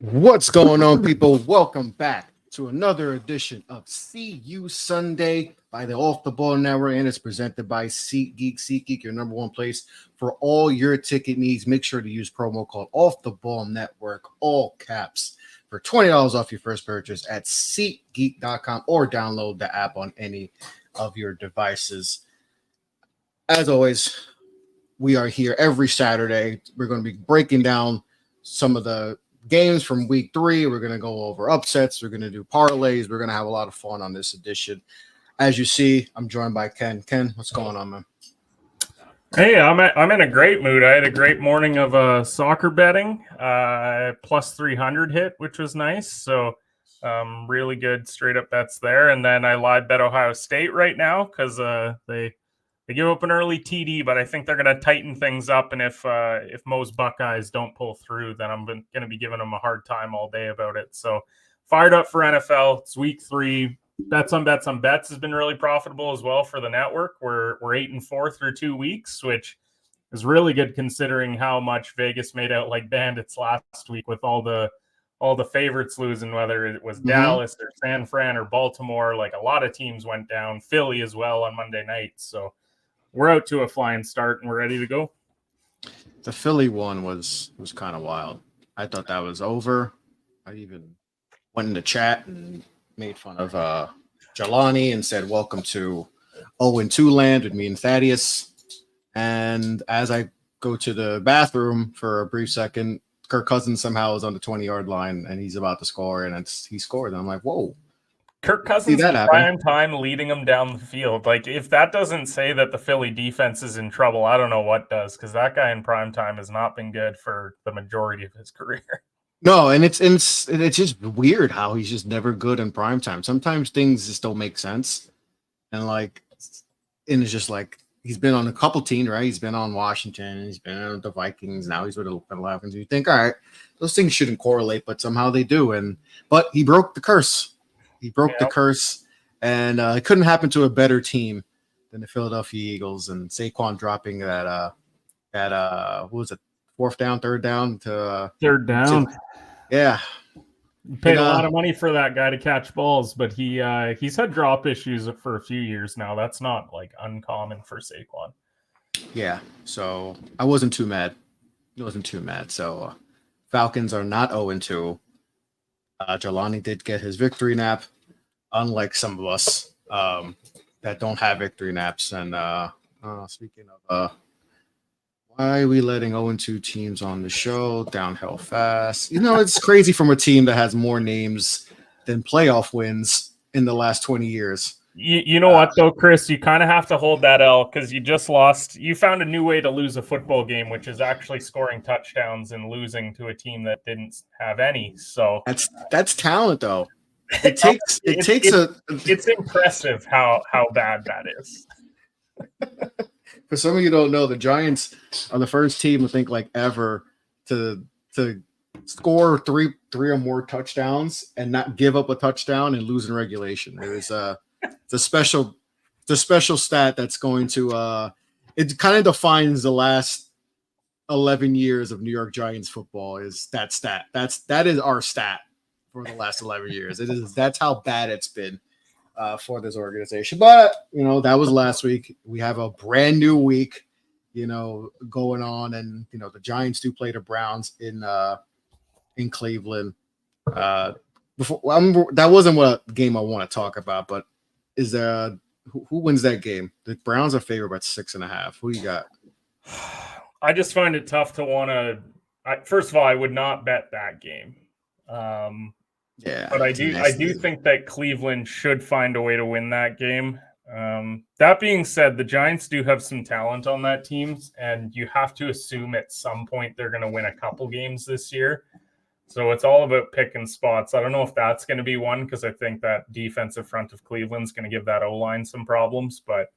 What's going on, people? Welcome back to another edition of See You Sunday by the Off the Ball Network, and it's presented by SeatGeek. SeatGeek, your number one place for all your ticket needs. Make sure to use promo code Off the Ball Network, all caps, for $20 off your first purchase at SeatGeek.com or download the app on any of your devices. As always, we are here every Saturday. We're going to be breaking down some of the games from week 3. We're going to go over upsets. We're going to do parlays. We're going to have a lot of fun on this edition. As you see, I'm joined by Ken. Ken, what's going on, man? Hey, I'm in a great mood. I had a great morning of soccer betting, plus 300 hit, which was nice. So really good straight up bets there. And then I live bet Ohio State right now because they give up an early TD, but I think they're going to tighten things up. And if Mo's Buckeyes don't pull through, then I'm going to be giving them a hard time all day about it. So fired up for NFL. It's week 3. Bets on bets has been really profitable as well for the network. We're 8-4 through 2 weeks, which is really good considering how much Vegas made out like bandits last week with all the favorites losing, whether it was Dallas or San Fran or Baltimore. Like a lot of teams went down, Philly as well on Monday night. So we're out to a flying start and we're ready to go. The Philly one was kind of wild. I thought that was over. I even went in the chat and made fun of Jelani and said, welcome to 0-2 land with me and Thaddeus. And as I go to the bathroom for a brief second, Kirk Cousins somehow is on the 20-yard line and he's about to score, and he scored. And I'm like, whoa. Kirk Cousins in prime time leading them down the field. Like, if that doesn't say that the Philly defense is in trouble, I don't know what does, because that guy in prime time has not been good for the majority of his career. No, and it's just weird how he's just never good in prime time. Sometimes things just don't make sense. And it's just like he's been on a couple teams, right? He's been on Washington, he's been on the Vikings, now he's with the Falcons. You think, all right, those things shouldn't correlate, but somehow they do. But he broke the curse. He broke the curse, and it couldn't happen to a better team than the Philadelphia Eagles. And Saquon dropping that what was it, third down. Yeah. You paid a lot of money for that guy to catch balls, but he's had drop issues for a few years now. That's not like uncommon for Saquon. Yeah, so I wasn't too mad. So Falcons are not 0-2. Jelani did get his victory nap, unlike some of us that don't have victory naps. And speaking of why are we letting 0-2 teams on the show? Downhill fast. It's crazy from a team that has more names than playoff wins in the last 20 years. You know what, though, Chris? You kind of have to hold that L because you just lost. You found a new way to lose a football game, which is actually scoring touchdowns and losing to a team that didn't have any. So that's talent, though. It's impressive how bad that is. For some of you don't know, the Giants are the first team I think like ever to score three or more touchdowns and not give up a touchdown and lose in regulation. There's the special stat that's going to it kind of defines the last 11 years of New York Giants football is that stat. That is our stat for the last 11 years. That's how bad it's been for this organization. But that was last week. We have a brand new week going on, and the Giants do play the Browns in Cleveland. That wasn't what game I want to talk about, but is there who wins that game? The Browns are favored by 6.5. Who you got? I just find it tough to want to. First of all, I would not bet that game. Yeah, but I do think that Cleveland should find a way to win that game. That being said, the Giants do have some talent on that team, and you have to assume at some point they're going to win a couple games this year. So it's all about picking spots. I don't know if that's going to be one because I think that defensive front of Cleveland's going to give that O-line some problems. But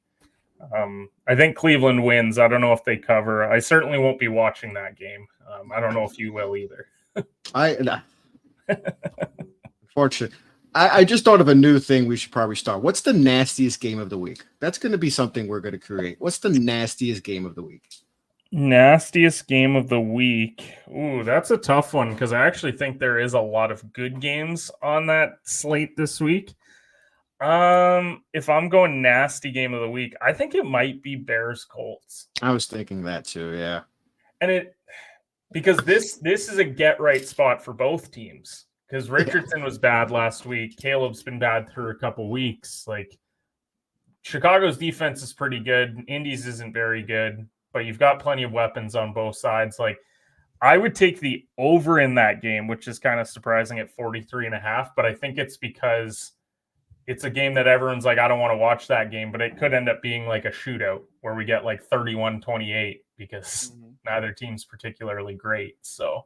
I think Cleveland wins. I don't know if they cover. I certainly won't be watching that game. I don't know if you will either. Unfortunately. I just thought of a new thing we should probably start. What's the nastiest game of the week? That's going to be something we're going to create. What's the nastiest game of the week? Nastiest game of the week. Ooh, that's a tough one because I actually think there is a lot of good games on that slate this week. If I'm going nasty game of the week, I think it might be Bears Colts. I was thinking that too, yeah. And because this is a get right spot for both teams. Because Richardson was bad last week. Caleb's been bad through a couple weeks. Like Chicago's defense is pretty good. Indy's isn't very good, but you've got plenty of weapons on both sides. Like I would take the over in that game, which is kind of surprising at 43.5, but I think it's because it's a game that everyone's like, I don't want to watch that game, but it could end up being like a shootout where we get like 31-28 because neither team's particularly great. So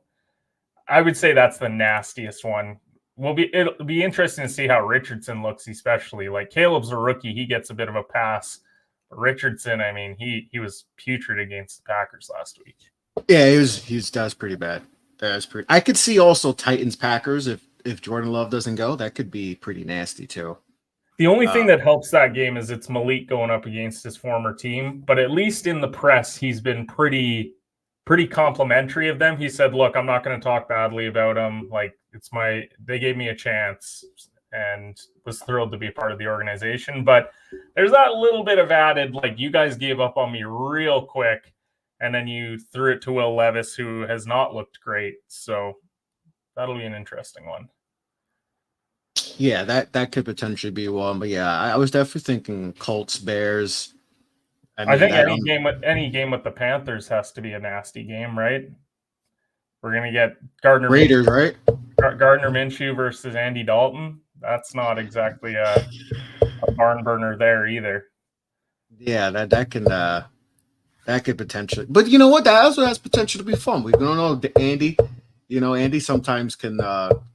I would say that's the nastiest one. It'll be interesting to see how Richardson looks, especially. Like Caleb's a rookie, he gets a bit of a pass. But Richardson, I mean, he was putrid against the Packers last week. Yeah, that was pretty bad. I could see also Titans Packers if Jordan Love doesn't go, that could be pretty nasty too. The only thing that helps that game is it's Malik going up against his former team, but at least in the press, he's been pretty complimentary of them. He said, look, I'm not going to talk badly about them. Like they gave me a chance and was thrilled to be a part of the organization. But there's that little bit of added, like you guys gave up on me real quick. And then you threw it to Will Levis, who has not looked great. So that'll be an interesting one. Yeah, that could potentially be one. But yeah, I was definitely thinking Colts, Bears. I think any game with the Panthers has to be a nasty game, right? We're gonna get Gardner Raiders, right? Gardner Minshew versus Andy Dalton. That's not exactly a barn burner there either. Yeah, that could potentially. But you know what? That also has potential to be fun. We don't know Andy. You know, Andy sometimes can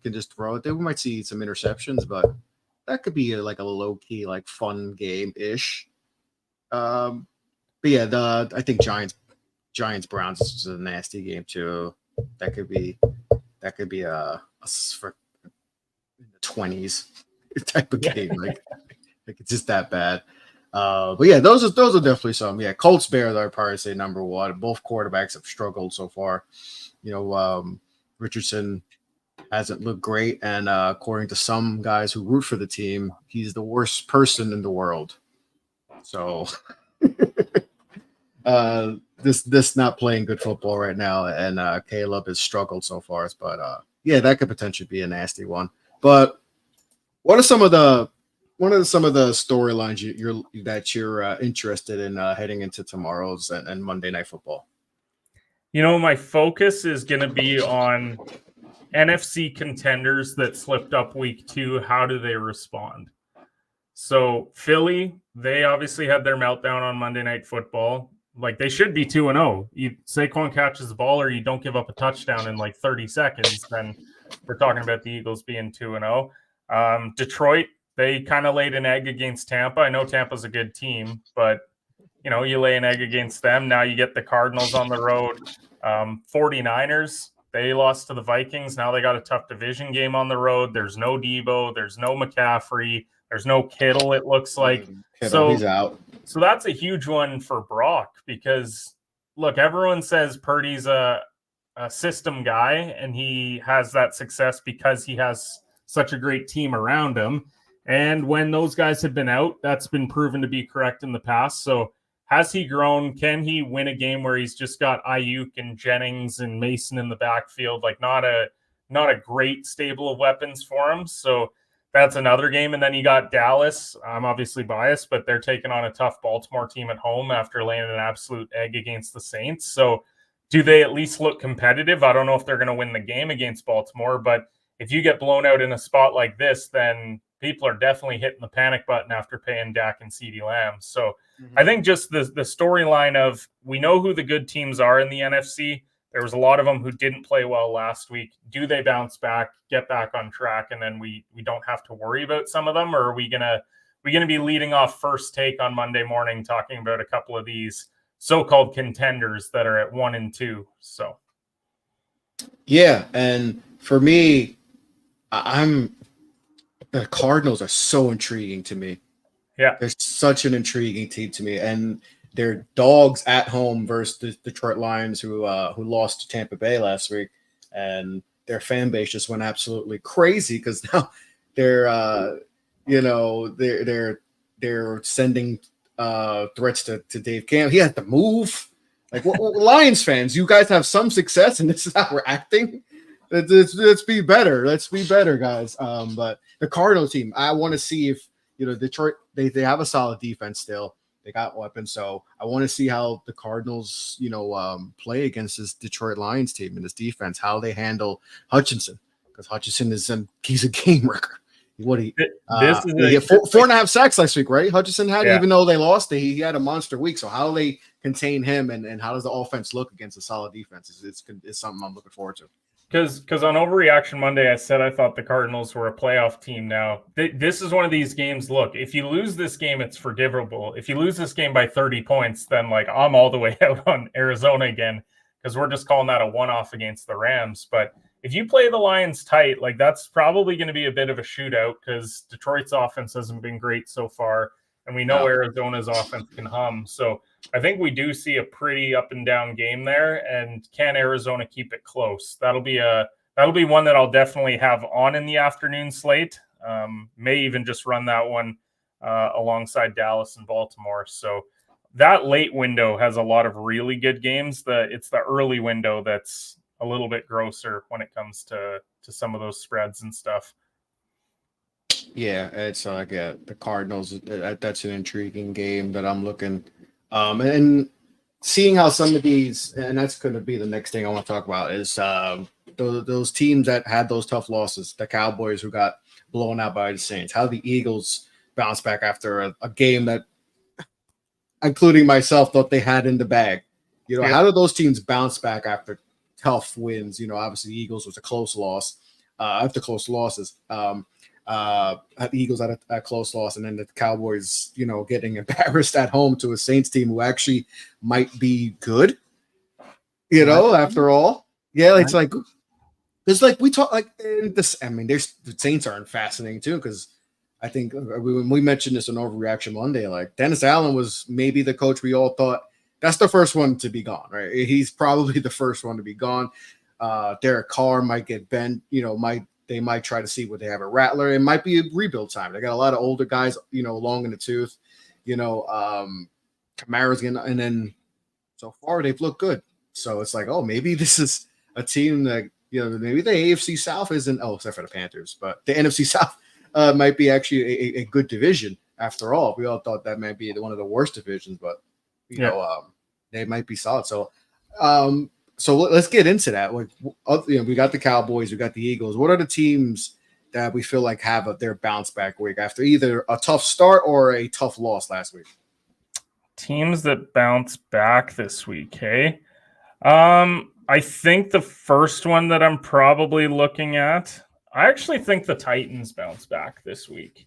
just throw it there. We might see some interceptions, but that could be like a low key, like fun game ish. But yeah, I think Giants Browns is a nasty game too. That could be a for in the 20s type of game. Like it's just that bad. But yeah, those are definitely some. Yeah, Colts Bears are probably say number one. Both quarterbacks have struggled so far. You know, Richardson hasn't looked great, and according to some guys who root for the team, he's the worst person in the world. So this not playing good football right now, and Caleb has struggled so far. But yeah, that could potentially be a nasty one. But what are some of the storylines you're interested in heading into tomorrow's and Monday Night Football? You know, my focus is going to be on NFC contenders that slipped up week 2. How do they respond? So Philly, they obviously had their meltdown on Monday Night Football. Like they should be 2-0. Saquon catches the ball or you don't give up a touchdown in like 30 seconds, then we're talking about the Eagles being 2-0. Detroit, they kind of laid an egg against Tampa. I know Tampa's a good team, but you know, you lay an egg against them. Now you get the Cardinals on the road. 49ers, they lost to the Vikings. Now they got a tough division game on the road. There's no Debo. There's no McCaffrey. There's no Kittle, it looks like. Kittle, he's out. So that's a huge one for Brock because, look, everyone says Purdy's a system guy, and he has that success because he has such a great team around him. And when those guys have been out, that's been proven to be correct in the past. So has he grown? Can he win a game where he's just got Ayuk and Jennings and Mason in the backfield? Like not a great stable of weapons for him. So that's another game. And then you got Dallas. I'm obviously biased, but they're taking on a tough Baltimore team at home after laying an absolute egg against the Saints. So do they at least look competitive? I don't know if they're going to win the game against Baltimore, but if you get blown out in a spot like this, then people are definitely hitting the panic button after paying Dak and CeeDee Lamb. So I think just the storyline of we know who the good teams are in the NFC. There was a lot of them who didn't play well last week. Do they bounce back, get back on track, and then we don't have to worry about some of them? Or are we gonna be leading off First Take on Monday morning talking about a couple of these so-called contenders that are at 1 and 2? So yeah, and for me, the Cardinals are so intriguing to me. Yeah, they're such an intriguing team to me, and They're dogs at home versus the Detroit Lions, who lost to Tampa Bay last week, and their fan base just went absolutely crazy because now they're they're sending threats to Dave Campbell. He had to move. Like, what Lions fans, you guys have some success, and this is how we're acting. Let's be better. Let's be better, guys. But the Cardinals team, I want to see if Detroit. They have a solid defense still. They got weapons, so I want to see how the Cardinals, play against this Detroit Lions team and this defense. How they handle Hutchinson, because Hutchinson he's a game wrecker. He had 4.5 sacks last week, right? Hutchinson had, even though they lost, he had a monster week. So how they contain him and how does the offense look against a solid defense? It's something I'm looking forward to. Because on Overreaction Monday, I said I thought the Cardinals were a playoff team now. This is one of these games. Look, if you lose this game, it's forgivable. If you lose this game by 30 points, then I'm all the way out on Arizona again, because we're just calling that a one-off against the Rams. But if you play the Lions tight, that's probably going to be a bit of a shootout because Detroit's offense hasn't been great so far, and we know Arizona's offense can hum. So I think we do see a pretty up and down game there. And can Arizona keep it close? That'll be one that I'll definitely have on in the afternoon slate. May even just run that one alongside Dallas and Baltimore. So that late window has a lot of really good games. It's the early window that's a little bit grosser when it comes to some of those spreads and stuff. Yeah, it's the Cardinals. That's an intriguing game that I'm looking. And seeing how some of these, and that's going to be the next thing I want to talk about, is those teams that had those tough losses, the Cowboys who got blown out by the Saints, how the Eagles bounced back after a game that, including myself, thought they had in the bag. How do those teams bounce back after tough wins? Obviously the Eagles was a close loss after close losses. The Eagles had a close loss, and then the Cowboys, getting embarrassed at home to a Saints team who actually might be good. After all, it's like we talk this. I mean, the Saints aren't fascinating too, because I think when we mentioned this on Overreaction Monday, Dennis Allen was maybe the coach we all thought that's the first one to be gone, right? He's probably the first one to be gone. Derek Carr might get bent, they might try to see what they have at Rattler. It might be a rebuild time. They got a lot of older guys, long in the tooth. Kamara's getting, and then so far they've looked good. So it's like, maybe this is a team that, maybe the AFC South isn't, except for the Panthers, but the NFC South might be actually a good division after all. We all thought that might be one of the worst divisions, but they might be solid. So, so let's get into that. We got the Cowboys, we got the Eagles. What are the teams that we feel like have their bounce back week after either a tough start or a tough loss last week? Teams that bounce back this week, hey? I think the first one that I'm probably looking at, I actually think the Titans bounce back this week.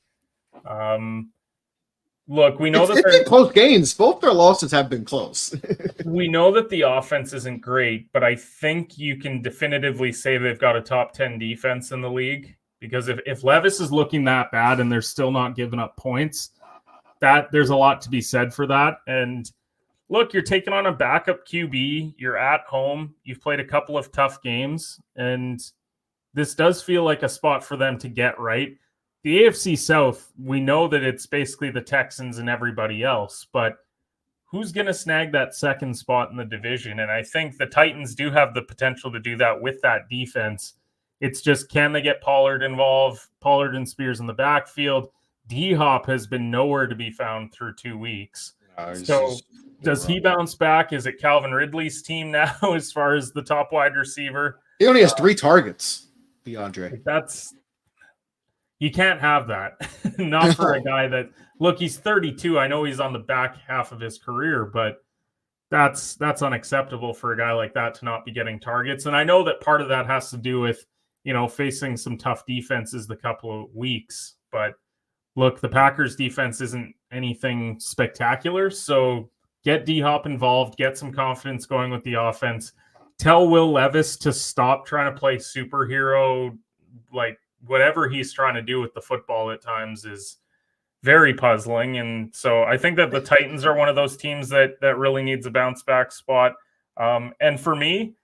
Look, we know it's been close games. Both their losses have been close. We know that the offense isn't great, but I think you can definitively say they've got a top 10 defense in the league, because if Levis is looking that bad and they're still not giving up points, there's a lot to be said for that. And look, you're taking on a backup QB. You're at home. You've played a couple of tough games, and this does feel like a spot for them to get right. The AFC South, we know that it's basically the Texans and everybody else, but who's going to snag that second spot in the division? And I think the Titans do have the potential to do that with that defense. It's just, can they get Pollard involved? Pollard and Spears in the backfield. D-Hop has been nowhere to be found through 2 weeks. Does he bounce back? Is it Calvin Ridley's team now as far as the top wide receiver? He only has 3 targets, DeAndre. You can't have that. Not for a guy that, look, he's 32. I know he's on the back half of his career, but that's unacceptable for a guy like that to not be getting targets. And I know that part of that has to do with, facing some tough defenses the couple of weeks. But look, the Packers defense isn't anything spectacular. So get D-Hop involved, get some confidence going with the offense. Tell Will Levis to stop trying to play superhero, whatever he's trying to do with the football at times is very puzzling. And so I think that the Titans are one of those teams that really needs a bounce back spot. And for me,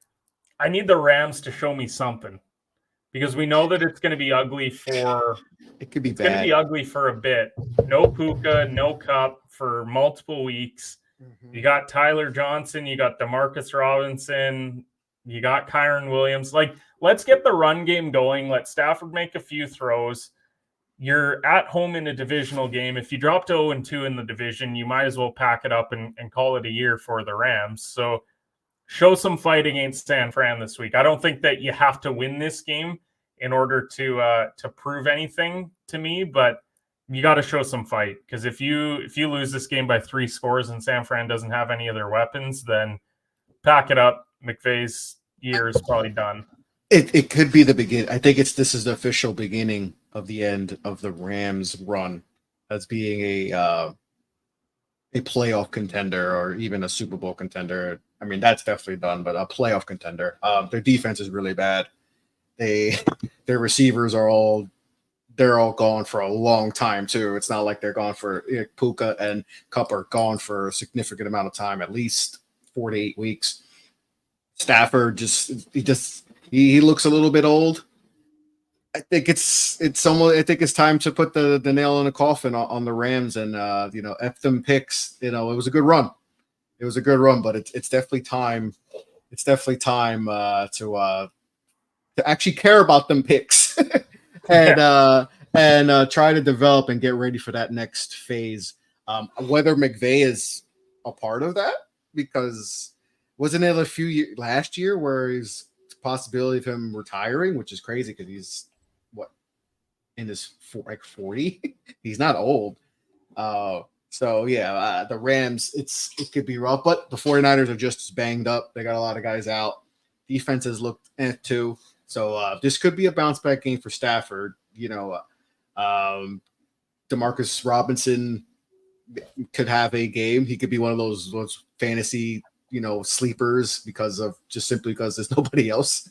I need the Rams to show me something, because we know that it's going to be ugly for It could be it's going to bad. be ugly for a bit. No Puka, no Cup for multiple weeks. You got Tyler Johnson, you got Demarcus Robinson, you got Kyron Williams. Like, let's get the run game going. Let Stafford make a few throws. You're at home in a divisional game. If you drop to 0-2 in the division, you might as well pack it up and call it a year for the Rams. So show some fight against San Fran this week. I don't think that you have to win this game in order to prove anything to me, but you got to show some fight, because if you lose this game by 3 scores and San Fran doesn't have any of their weapons, then pack it up. McVay's year is probably done. It could be the begin. I think this is the official beginning of the end of the Rams run as being a playoff contender, or even a Super Bowl contender. I mean, that's definitely done, but a playoff contender. Their defense is really bad. Their receivers are all gone for a long time too. It's not like they're gone for Puka and Cup are gone for a significant amount of time, at least 4 to 8 weeks. Stafford he looks a little bit old. I think it's time to put the nail in the coffin on the Rams, and F them picks. It was a good run. It was a good run, but it's definitely time. It's definitely time to actually care about them picks and try to develop and get ready for that next phase. Whether McVay is a part of that, because wasn't it a few years last year where he's possibility of him retiring, which is crazy because he's in his 40. He's not old. The Rams, it could be rough, but the 49ers are just as banged up. They got a lot of guys out. Defenses looked too. So this could be a bounce back game for Stafford. Demarcus Robinson could have a game. He could be one of those fantasy sleepers because there's nobody else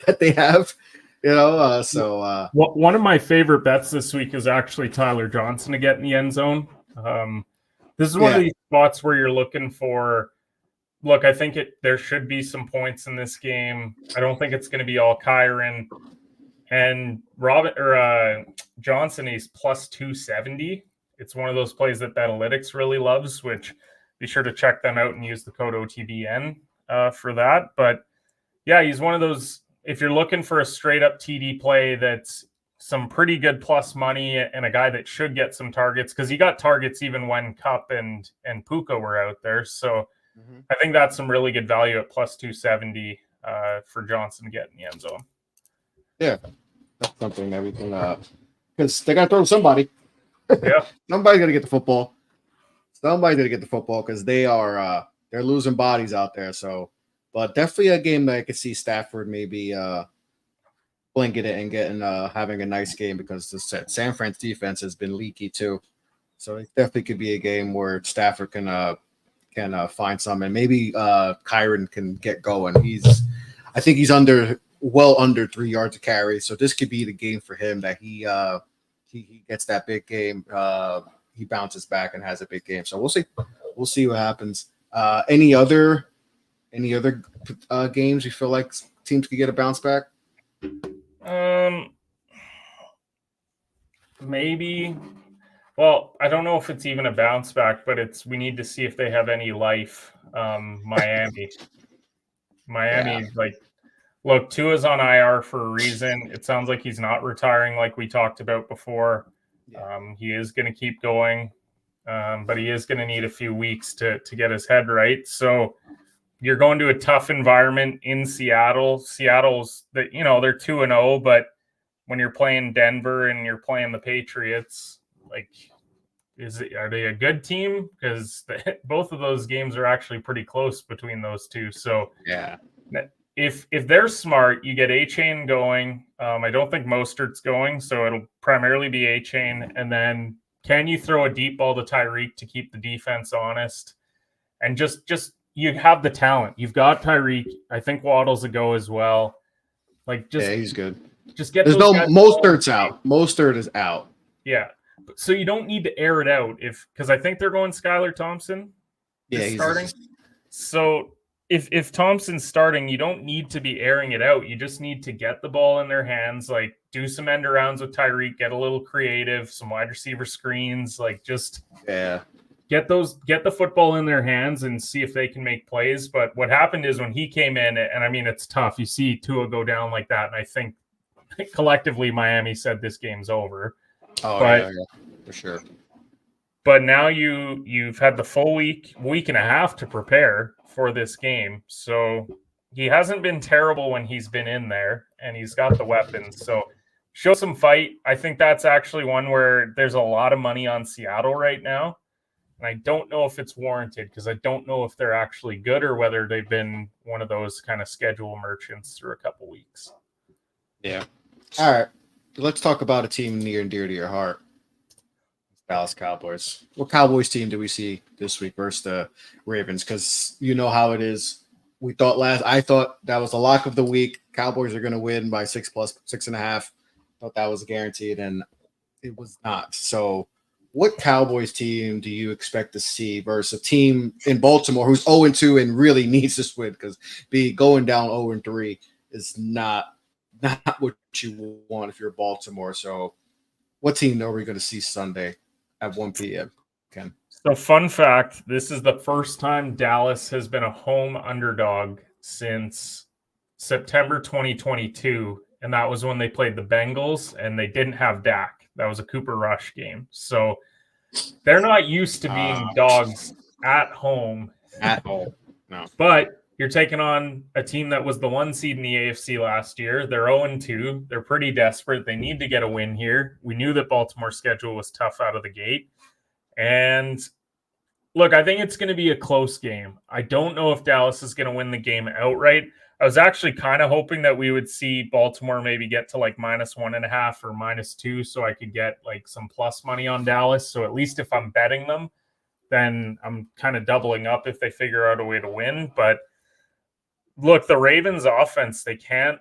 that they have. One of my favorite bets this week is actually Tyler Johnson to get in the end zone. This is one of these spots where you're looking for. Look, I think there should be some points in this game. I don't think it's going to be all Kyron and Johnson. He's plus 270. It's one of those plays that Betalytics really loves, which be sure to check them out and use the code OTBN for that. But yeah, he's one of those. If you're looking for a straight up TD play that's some pretty good plus money and a guy that should get some targets, because he got targets even when Cup and Puka were out there. So I think that's some really good value at plus 270 for Johnson to get in the end zone. Yeah, that's something that we can because they got to throw to somebody. Yeah, somebody's got to get the football. Somebody's got to get the football because they're losing bodies out there. So, but definitely a game that I could see Stafford maybe blinking it and getting having a nice game, because San Fran's defense has been leaky too. So it definitely could be a game where Stafford can find some, and maybe Kyron can get going. I think he's well under 3 yards a carry, so this could be the game for him that he gets that big game. He bounces back and has a big game. So we'll see what happens. Any other games you feel like teams could get a bounce back? Maybe. Well, I don't know if it's even a bounce back, but we need to see if they have any life. Miami, look, Tua's on IR for a reason. It sounds like he's not retiring like we talked about before. He is going to keep going, but he is going to need a few weeks to get his head right. So you're going to a tough environment in Seattle. Seattle's they're 2-0, but when you're playing Denver and you're playing the Patriots, are they a good team? Because both of those games are actually pretty close between those two. So yeah, if they're smart, you get A-Chain going. I don't think Mostert's going, so it'll primarily be A-Chain. And then can you throw a deep ball to Tyreek to keep the defense honest? And just you have the talent. You've got Tyreek. I think Waddle's a go as well. he's good. Just get. There's no Mostert's out. Mostert is out. Yeah. So you don't need to air it out because I think they're going Skylar Thompson. Yeah, he's starting. So if Thompson's starting, you don't need to be airing it out. You just need to get the ball in their hands, like do some end arounds with Tyreek, get a little creative, some wide receiver screens, like just get the football in their hands and see if they can make plays. But what happened is when he came in, and I mean, it's tough. You see Tua go down like that, and I think collectively Miami said this game's over. Yeah, for sure. But now you've had the full week and a half to prepare for this game. So he hasn't been terrible when he's been in there, and he's got the weapons. So show some fight. I think that's actually one where there's a lot of money on Seattle right now. And I don't know if it's warranted because I don't know if they're actually good or whether they've been one of those kind of schedule merchants through a couple weeks. Yeah. All right. Let's talk about a team near and dear to your heart. Dallas Cowboys. What Cowboys team do we see this week versus the Ravens? Because you know how it is. I thought that was the lock of the week. Cowboys are going to win by 6+6.5. Thought that was guaranteed, and it was not. So what Cowboys team do you expect to see versus a team in Baltimore who's 0-2 and really needs this win? Because going down 0-3 is not what you want if you're Baltimore. So what team are we going to see Sunday at 1 p.m.? Ken? So fun fact, this is the first time Dallas has been a home underdog since September 2022, and that was when they played the Bengals, and they didn't have Dak. That was a Cooper Rush game. So they're not used to being dogs at home. At home, no. But you're taking on a team that was the 1 seed in the AFC last year. They're 0-2. They're pretty desperate. They need to get a win here. We knew that Baltimore's schedule was tough out of the gate. And look, I think it's going to be a close game. I don't know if Dallas is going to win the game outright. I was actually kind of hoping that we would see Baltimore maybe get to like -1.5 or -2 so I could get like some plus money on Dallas. So at least if I'm betting them, then I'm kind of doubling up if they figure out a way to win. But look, the Ravens offense, they can't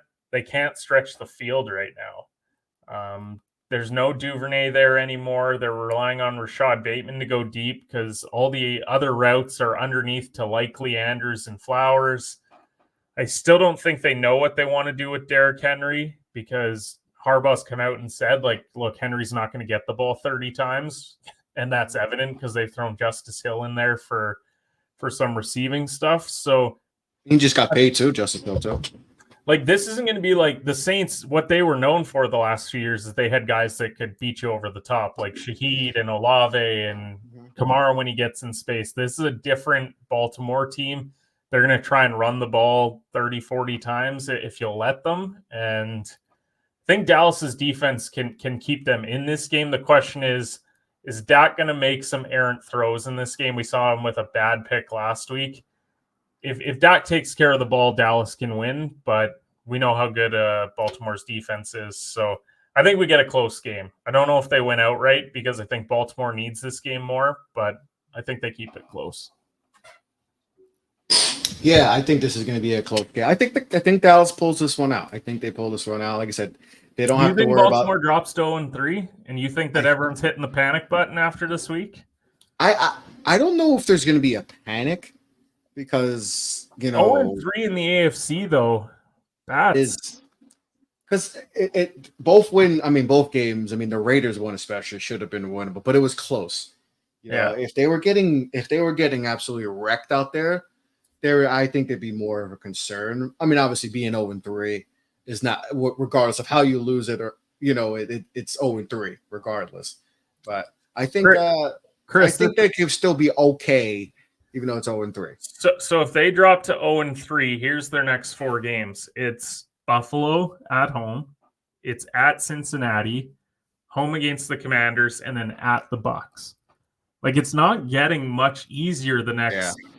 stretch the field right now. There's no Duvernay there anymore. They're relying on Rashad Bateman to go deep because all the other routes are underneath to likely Andrews and Flowers. I still don't think they know what they want to do with Derrick Henry because Harbaugh's come out and said, like, look, Henry's not going to get the ball 30 times. And that's evident because they've thrown Justice Hill in there for some receiving stuff. So he just got paid too, Justice Hill too. Like, this isn't going to be like the Saints. What they were known for the last few years is they had guys that could beat you over the top, like Shaheed and Olave and Kamara when he gets in space. This is a different Baltimore team. They're going to try and run the ball 30, 40 times if you'll let them. And I think Dallas's defense can keep them in this game. The question is Dak going to make some errant throws in this game? We saw him with a bad pick last week. If Dak takes care of the ball, Dallas can win, but we know how good Baltimore's defense is. So I think we get a close game. I don't know if they win outright because I think Baltimore needs this game more, but I think they keep it close. Yeah, I think this is going to be a close game. I think Dallas pulls this one out. I think they pull this one out. Like I said, they don't have to worry about. Baltimore drops to 0-3, and you think that everyone's hitting the panic button after this week? I don't know if there's going to be a panic. Because 0-3 in the AFC though, that's because both games. I mean, the Raiders one especially should have been winnable, but it was close. You know, if they were getting absolutely wrecked out there, I think there'd be more of a concern. I mean, obviously being 0-3 is not, regardless of how you lose it, or it's 0-3 regardless. But I think Chris, they could still be okay. Even though it's 0-3. So if they drop to 0-3, here's their next 4 games. It's Buffalo at home. It's at Cincinnati, home against the Commanders, and then at the Bucs. Like, it's not getting much easier the next. Yeah.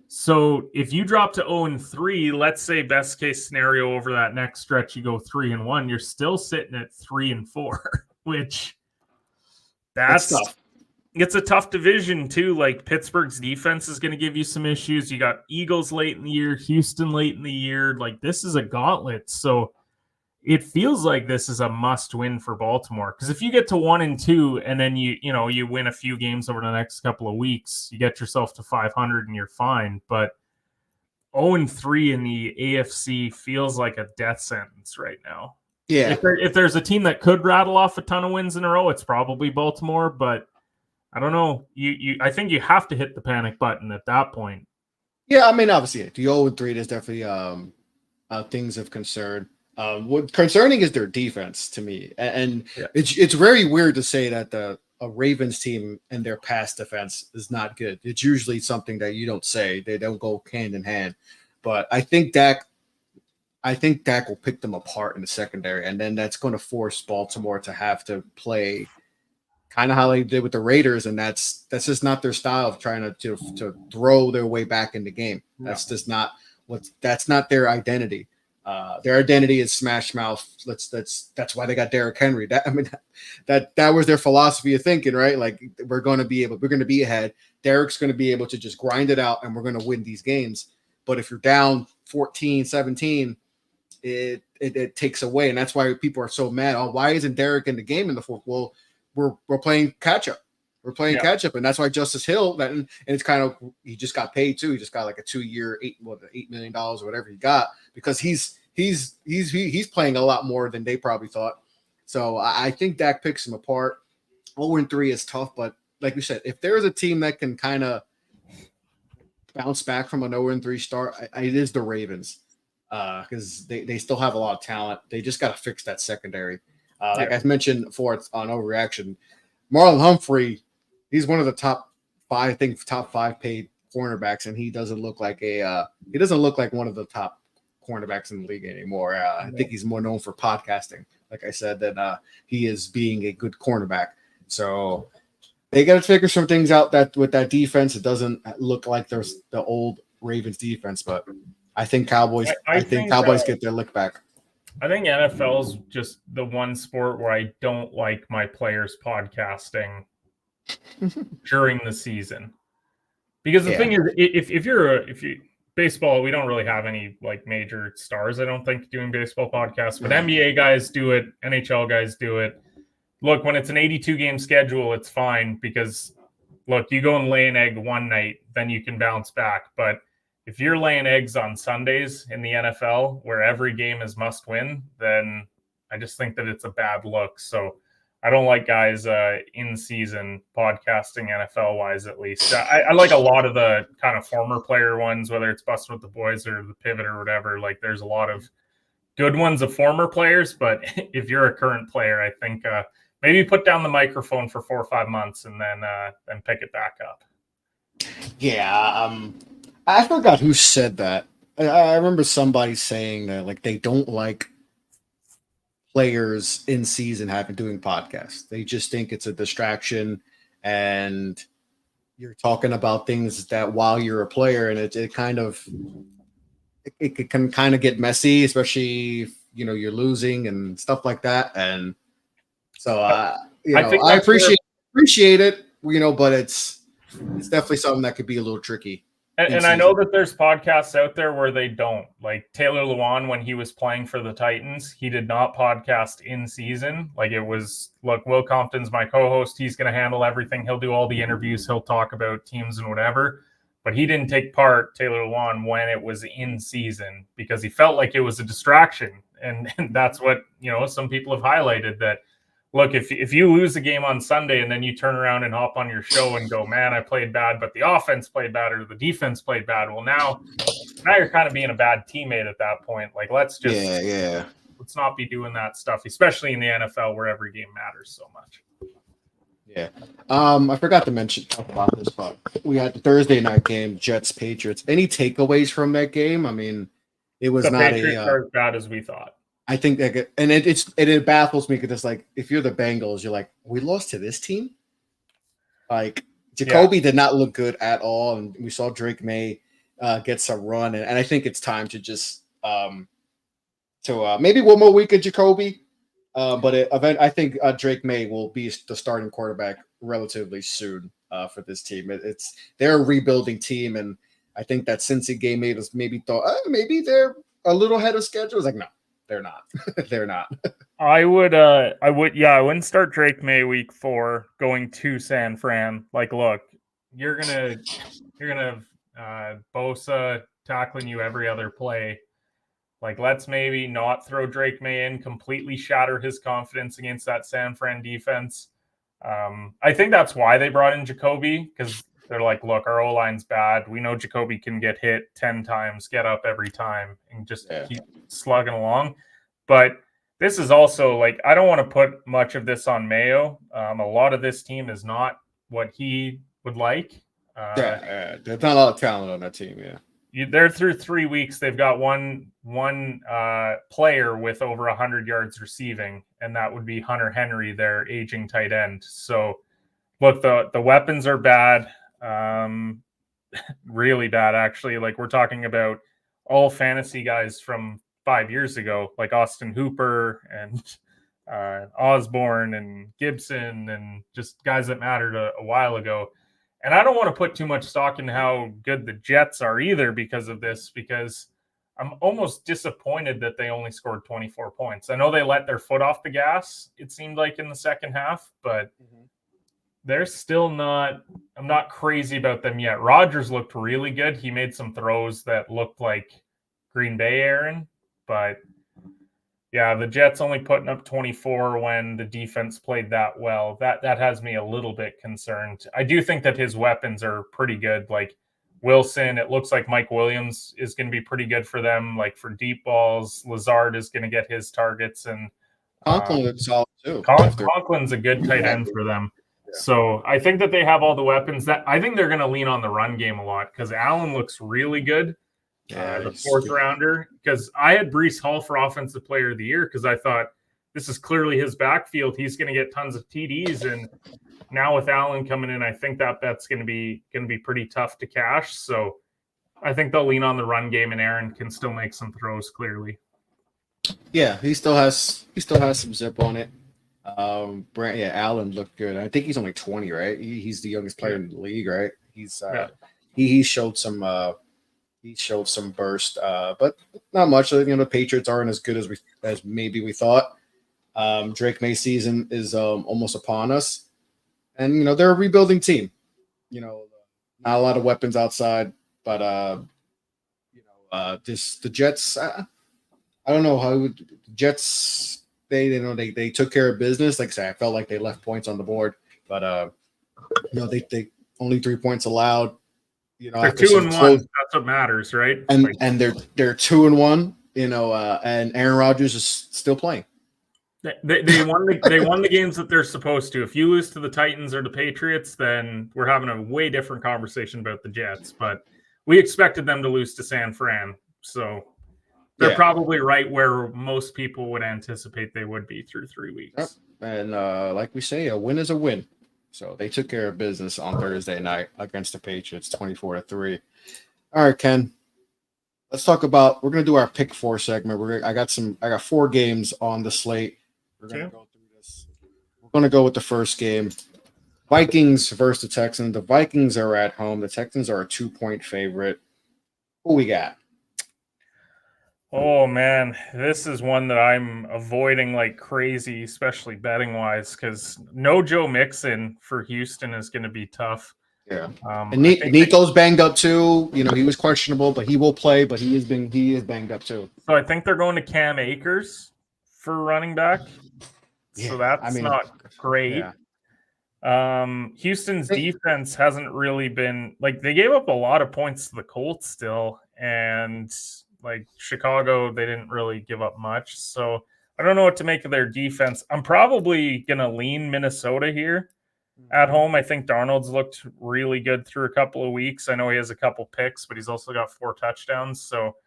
So if you drop to 0-3, let's say best case scenario over that next stretch, you go 3-1, you're still sitting at 3-4, which that's tough. It's a tough division, too. Like, Pittsburgh's defense is going to give you some issues. You got Eagles late in the year, Houston late in the year. Like, this is a gauntlet. So it feels like this is a must-win for Baltimore, because if you get to 1-2 and then you win a few games over the next couple of weeks, you get yourself to 500 and you're fine. But 0-3 in the AFC feels like a death sentence right now. Yeah. If there's a team that could rattle off a ton of wins in a row, it's probably Baltimore. But I don't know. I think you have to hit the panic button at that point. Yeah, I mean, obviously, the 0-3 is definitely things of concern. What concerning is their defense to me, and it's very weird to say that a Ravens team and their pass defense is not good. It's usually something that you don't say; they don't go hand in hand. But I think Dak will pick them apart in the secondary, and then that's going to force Baltimore to have to play kind of how they did with the Raiders, and that's just not their style of trying to throw their way back in the game. That's just not that's not their identity. Their identity is smash mouth. That's why they got Derrick Henry. That was their philosophy of thinking, right? Like we're going to be ahead. Derrick's going to be able to just grind it out, and we're going to win these games. But if you're down 14-17, it takes away, and that's why people are so mad. Oh, why isn't Derrick in the game in the fourth? Well, we're playing catch up. We're playing catch up, and that's why Justice Hill. And it's kind of he just got paid too. He just got like a 2-year $8 million or whatever he got because he's playing a lot more than they probably thought. So I think Dak picks him apart. 0-3 is tough, but like we said, if there's a team that can kind of bounce back from an 0-3 start, it is the Ravens because they still have a lot of talent. They just got to fix that secondary. Like I mentioned before, it's on overreaction. Marlon Humphrey, he's one of the top 5 paid cornerbacks, and he doesn't look like one of the top cornerbacks in the league anymore. I think he's more known for podcasting, like I said, than he is being a good cornerback. So they got to figure some things out that with that defense, it doesn't look like there's the old Ravens defense, but I think Cowboys. I think Cowboys get their lick back. I think NFL is just the one sport where I don't like my players podcasting during the season, because the thing is, if you baseball, we don't really have any like major stars, I don't think, doing baseball podcasts, but NBA guys do it, NHL guys do it. Look, when it's an 82 game schedule, it's fine because look, you go and lay an egg one night, then you can bounce back. But if you're laying eggs on Sundays in the NFL where every game is must win, then I just think that it's a bad look. So I don't like guys in season podcasting NFL wise, at least. I like a lot of the kind of former player ones, whether it's Busting with the Boys or the Pivot or whatever. Like there's a lot of good ones of former players, but if you're a current player, I think maybe put down the microphone for 4 or 5 months and then pick it back up. Yeah, I forgot who said that. I remember somebody saying that like they don't like players in season doing podcasts. They just think it's a distraction, and you're talking about things that while you're a player, and it can kind of get messy, especially if, you're losing and stuff like that. And so I appreciate it, but it's definitely something that could be a little tricky. And I know that there's podcasts out there where they don't. Like Taylor Lewan, when he was playing for the Titans, he did not podcast in season. Like it was, look, Will Compton's my co-host. He's going to handle everything. He'll do all the interviews. He'll talk about teams and whatever. But he didn't take part, Taylor Lewan, when it was in season because he felt like it was a distraction. And that's what, some people have highlighted that. Look, if you lose a game on Sunday and then you turn around and hop on your show and go, man, I played bad, but the offense played bad or the defense played bad. Well, now you're kind of being a bad teammate at that point. Like, let's not be doing that stuff, especially in the NFL where every game matters so much. Yeah. I forgot to talk about this, but we had the Thursday night game, Jets Patriots. Any takeaways from that game? I mean, it was not Patriots are as bad as we thought. I think that, and it baffles me because it's like if you're the Bengals, you're like, we lost to this team. Like Jacoby did not look good at all, and we saw Drake May get some run, and I think it's time to just maybe one more week of Jacoby, but I think Drake May will be the starting quarterback relatively soon for this team. They're a rebuilding team, and I think that Cincy game made us maybe thought maybe they're a little ahead of schedule. It's like no. they're not. They're not. I wouldn't start Drake May week 4 going to San Fran. Like, look, you're gonna Bosa tackling you every other play. Like, let's maybe not throw Drake May in, completely shatter his confidence against that San Fran defense. I think that's why they brought in Jacoby, because they're like, look, our O-line's bad. We know Jacoby can get hit 10 times, get up every time, and just keep slugging along. But this is also, like, I don't want to put much of this on Mayo. A lot of this team is not what he would like. There's not a lot of talent on that team, They're through 3 weeks. They've got one player with over 100 yards receiving, and that would be Hunter Henry, their aging tight end. So, look, the weapons are bad, really bad, actually. Like, we're talking about all fantasy guys from 5 years ago, like Austin Hooper and Osborne and Gibson, and just guys that mattered a while ago. And I don't want to put too much stock in how good the Jets are either because of this, because I'm almost disappointed that they only scored 24 points. I know they let their foot off the gas, it seemed like, in the second half, but they're still not – I'm not crazy about them yet. Rodgers looked really good. He made some throws that looked like Green Bay Aaron, but – yeah, the Jets only putting up 24 when the defense played that well. That has me a little bit concerned. I do think that his weapons are pretty good. Like Wilson, it looks like Mike Williams is going to be pretty good for them. Like for deep balls, Lazard is going to get his targets, and Conklin looks solid too. Conklin's a good tight end for them. Yeah. So I think that they have all the weapons. That I think they're going to lean on the run game a lot because Allen looks really good. The fourth rounder, because I had Breece Hall for Offensive Player of the Year because I thought this is clearly his backfield. He's going to get tons of TDs, and now with Allen coming in, I think that bet's going to be pretty tough to cash. So I think they'll lean on the run game, and Aaron can still make some throws clearly. Yeah, he still has some zip on it. Allen looked good. I think he's only 20, right? He's the youngest player in the league, right? He showed some. He showed some burst, but not much. The Patriots aren't as good as maybe we thought. Drake May season is almost upon us, and they're a rebuilding team. Not a lot of weapons outside, but the Jets. I don't know how the Jets. They took care of business. Like I said, I felt like they left points on the board, but they only 3 points allowed. They're 2-1. That's what matters, right? And they're 2-1. And Aaron Rodgers is still playing. They won the games that they're supposed to. If you lose to the Titans or the Patriots, then we're having a way different conversation about the Jets. But we expected them to lose to San Fran, so they're probably right where most people would anticipate they would be through 3 weeks. Yep. And like we say, a win is a win. So they took care of business on Thursday night against the Patriots, 24-3. All right, Ken. Let's talk about. We're going to do our pick 4 segment. I got 4 games on the slate. We're going to go through this. We're going to go with the first game. Vikings versus the Texans. The Vikings are at home. The Texans are a 2-point favorite. Who we got? Oh, man, this is one that I'm avoiding like crazy, especially betting-wise, because no Joe Mixon for Houston is going to be tough. Yeah, and Nico's banged up too. He was questionable, but he will play. But he is banged up too. So I think they're going to Cam Akers for running back. Yeah, so that's not great. Yeah. Houston's defense hasn't really been like they gave up a lot of points to the Colts still, and like Chicago, they didn't really give up much. So I don't know what to make of their defense. I'm probably going to lean Minnesota here at home. I think Darnold's looked really good through a couple of weeks. I know he has a couple picks, but he's also got 4 touchdowns. So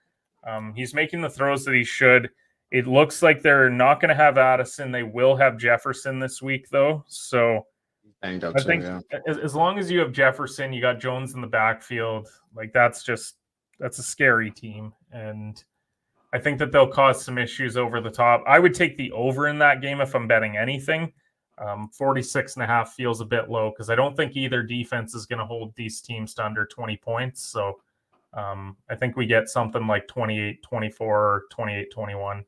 he's making the throws that he should. It looks like they're not going to have Addison. They will have Jefferson this week, though. So I think as long as you have Jefferson, you got Jones in the backfield. Like that's a scary team. And I think that they'll cause some issues over the top. I would take the over in that game if I'm betting anything. 46.5 feels a bit low because I don't think either defense is going to hold these teams to under 20 points. So I think we get something like 28-24 or 28-21.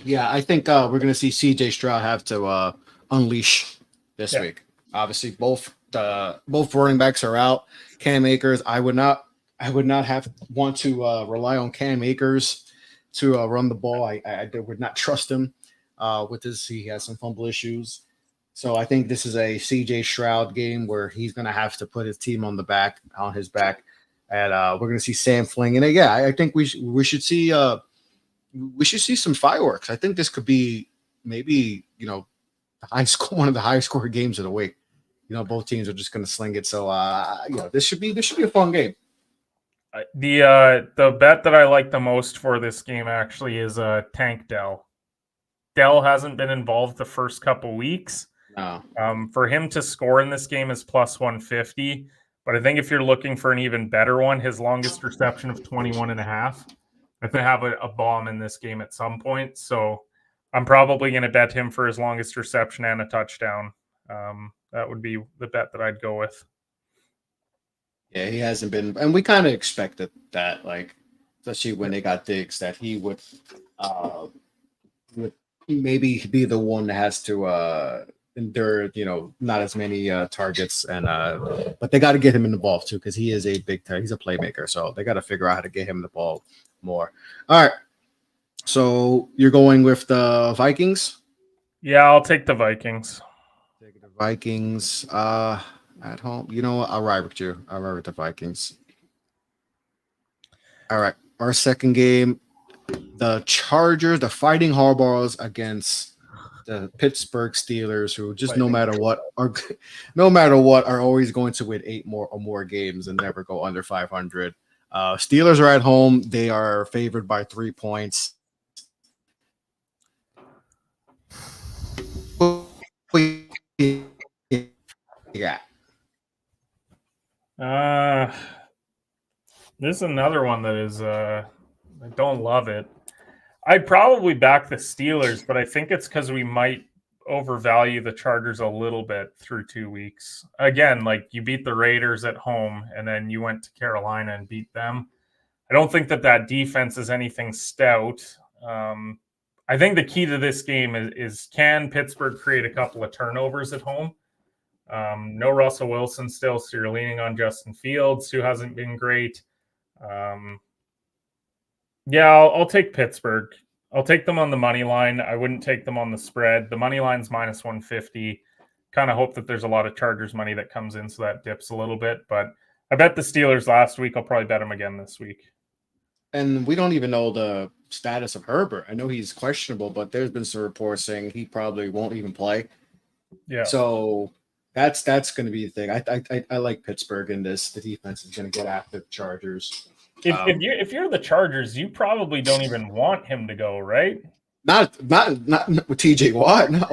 Yeah, I think we're going to see CJ Stroud have to unleash this week. Obviously, both running backs are out. Cam Akers, I would not want to rely on Cam Akers to run the ball. I would not trust him with this. He has some fumble issues. So I think this is a CJ Stroud game where he's going to have to put his team on his back. And we're going to see Sam Fling. And yeah, I think we should see some fireworks. I think this could be maybe, one of the highest score games of the week. Both teams are just going to sling it. So, this should be a fun game. The bet that I like the most for this game actually is Tank Dell. Dell hasn't been involved the first couple weeks. No. For him to score in this game is plus 150. But I think if you're looking for an even better one, his longest reception of 21.5. I think have a bomb in this game at some point. So I'm probably going to bet him for his longest reception and a touchdown. That would be the bet that I'd go with. Yeah, he hasn't been, and we kind of expected that, like, especially when they got Diggs, that he would maybe be the one that has to endure, not as many targets, and but they got to get him in the ball too, because he is a he's a playmaker, so they got to figure out how to get him the ball more. All right, so you're going with the Vikings? Yeah, I'll take the Vikings. Take the Vikings at home. You know what? I'll ride with you. I'll ride with the Vikings. All right, our second game, the Chargers, the Fighting Harbaughs against the Pittsburgh Steelers, who just no matter what are always going to win 8 or more games and never go under 500. Steelers are at home. They are favored by 3 points. Yeah. This is another one that is I don't love it. I'd probably back the Steelers, but I think it's because we might overvalue the Chargers a little bit through 2 weeks. Again, like you beat the Raiders at home and then you went to Carolina and beat them. I don't think that defense is anything stout. I think the key to this game is can Pittsburgh create a couple of turnovers at home? No Russell Wilson still, so you're leaning on Justin Fields, who hasn't been great. Yeah, I'll take Pittsburgh. I'll take them on the money line. I wouldn't take them on the spread. The money line's minus 150. Kind of hope that there's a lot of Chargers money that comes in, so that dips a little bit. But I bet the Steelers last week. I'll probably bet them again this week. And we don't even know the status of Herbert. I know he's questionable, but there's been some reports saying he probably won't even play. Yeah. So that's going to be the thing. I like Pittsburgh in this. The defense is going to get after the Chargers. If you're the Chargers, you probably don't even want him to go, right? Not with TJ Watt, no.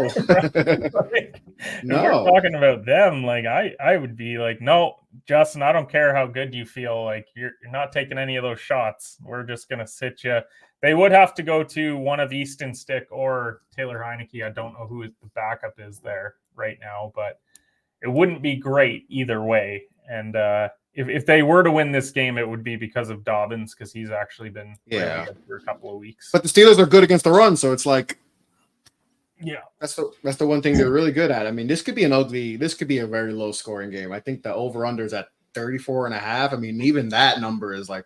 Like, no. If we're talking about them, like I would be like, no, Justin, I don't care how good you feel. Like you're not taking any of those shots. We're just gonna sit you. They would have to go to one of Easton Stick or Taylor Heineke. I don't know who the backup is there right now, but it wouldn't be great either way. And if they were to win this game, it would be because of Dobbins, because he's actually been really good for a couple of weeks. But the Steelers are good against the run, so it's like, yeah, that's the one thing they're really good at. I mean, this could be a very low scoring game. I think the over under is at 34.5. I mean, even that number is like,